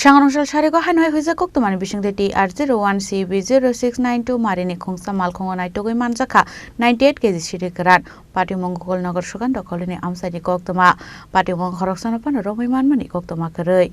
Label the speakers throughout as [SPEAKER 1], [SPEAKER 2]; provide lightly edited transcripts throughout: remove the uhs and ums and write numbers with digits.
[SPEAKER 1] Sangrongshal Shariko Hanoi Hoijak Koktwmani Bisingtwi TR01CB-0692mari ni khungsa Malkhungo Naitogwi Manjakha 98 kg Siddi Kwran Patimongkol Nagar Sugan Dokolini Amsani Koktwma Patimong Khorang Sanopan Romai Manmani Koktwma Kwrui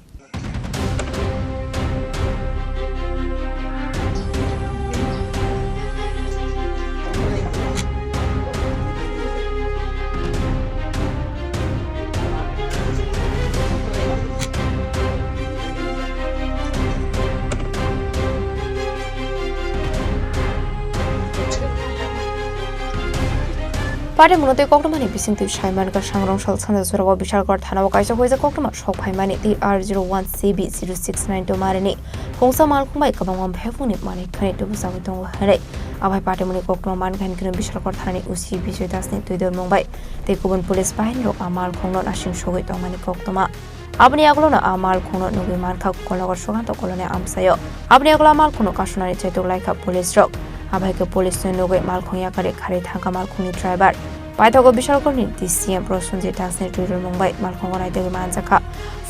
[SPEAKER 2] Pare munote Koktwmani Bisingtwi Shaimanka Sangrongshal Sanjasurago Bishalgor Thanawa Kaisa Hoijak Koktwma Shokhaimani TR01CB-0692mari ni khungsa Malkhungo kabangam bhefuni mani khani tubu sabutong hare abai pare muni Koktwma mankan kini Bishalgor Thanani usi Bijay dasni tuidor mongbai te kubun police bahin ro Malkhungo ashing shogoi tongmani Koktwma Abni aglo na Malkhungo nugi mankha kologor sogan to kolone amsayo abni aglo Malkhungo kashunani chaitok laika police rok abai ke police nugi Malkhungo kare khare thangka Malkhungo driver Paithago Bishalgorni DCM Prosunji Tasni Tuidor Mumbai Malkhungo Naitogwi Manjakha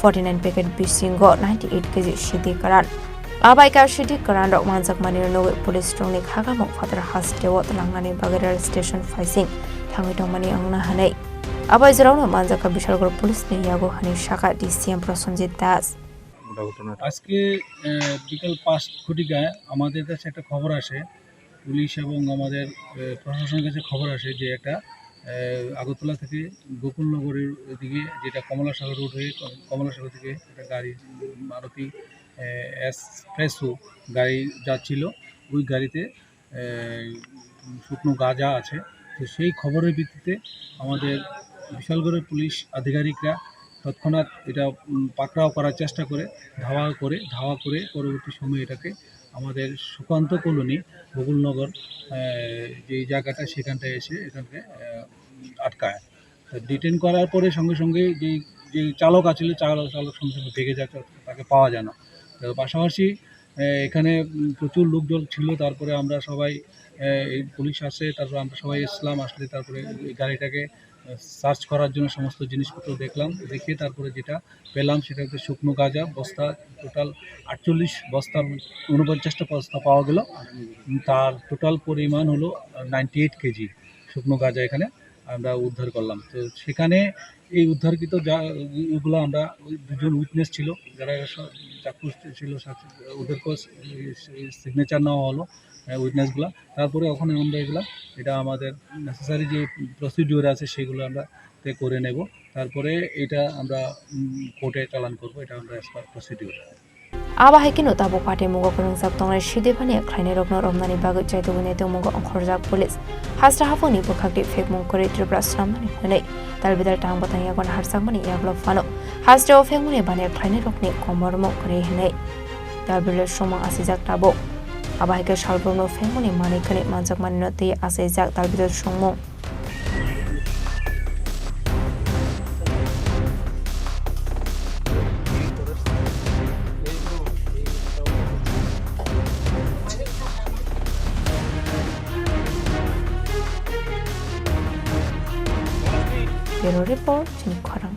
[SPEAKER 2] 49 packet Bisingtwi 98 kg Siddi Kwran Abai ka Siddi Kwran rok Manjakmani nugi police strongni khagamo father hastewo talangnani bagera station facing thangi tongmani angna hanai Abai jrauna Manjakha Bishalgor police ni yago hani shaka DCM Prosunji Das
[SPEAKER 3] আজকে বিকাল 5 ঘটিকায় আমাদের কাছে একটা খবর আসে police এবং আমাদের প্রশাসনের কাছে খবর আসে যে একটা আগরতলা থেকে গোকুলনগরের দিকে যেটা কমলাসাগর রোড হয়ে কমলাসাগর থেকে একটা গাড়ি মারুতি এক্সপ্রেসো গাড়ি যাচ্ছিল ওই গাড়িতে শুকনো গাঁজা আছে তো সেই খবরের ভিত্তিতে আমাদের বিশালগড়ের পুলিশ আধিকারিকরা তৎক্ষণাৎ এটা পাকড়াও করার চেষ্টা করে ধাওয়া করে পরবর্তী সময়ে এটাকে আমাদের সুকান্ত কলোনি গোকুলনগর যে জায়গাটা সেখানটায় এসে এটাকে আটকায় ডিটেন করার পরে সঙ্গে সঙ্গে যে চালক আছিল চালক সঙ্গে সঙ্গে ভেগে যাচ্ছে তাকে পাওয়া যায় না তো পাশাপাশি এখানে প্রচুর লোকজন ছিল তারপরে আমরা সবাই এই পুলিশ আসে তারপর আমরা সবাই আসলে তারপরে এই গাড়িটাকে সার্চ করার জন্য সমস্ত জিনিসপত্র দেখে তারপরে যেটা পেলাম সেটা হচ্ছে শুকনো গাঁজা বস্তা টোটাল 48 বস্তার 49টা বস্তা পাওয়া গেল তার টোটাল পরিমাণ হলো 98 কেজি শুকনো গাঁজা এখানে আমরা উদ্ধার করলাম তো সেখানে এই উদ্ধারকৃত এগুলো আমরা ওই দুজন উইটনেস ছিল যারা চাক্ষুষ ছিল ওদেরকেও সিগনেচার নেওয়া হলো উইটনেসগুলো তারপরে ওখানে আমরা এটা আমাদের নেসেসারি যে প্রসিডিওর আছে সেগুলো আমরা করে নেব তারপরে এটা আমরা কোর্টে চালান করব এটা আমরা as per procedure
[SPEAKER 2] Abai kino tabo pate mugo kurang sabtongai Siddi bani khlaine rokno romnani bagu chaitogwi Naitogwi mugo Khorang police hasra hafoni bukhakti fekmung kore Tripura sramani hanai talbidar tang batang yagon harsangmani yaglo fano hasra fekmuni bani khlaine rokni komormo kore hanai talbidar somang asijak tabo abai ke shalbrono fekmuni mani khani Manjakmani no te asijak talbidar somong Bureau Report, Chini Khorang.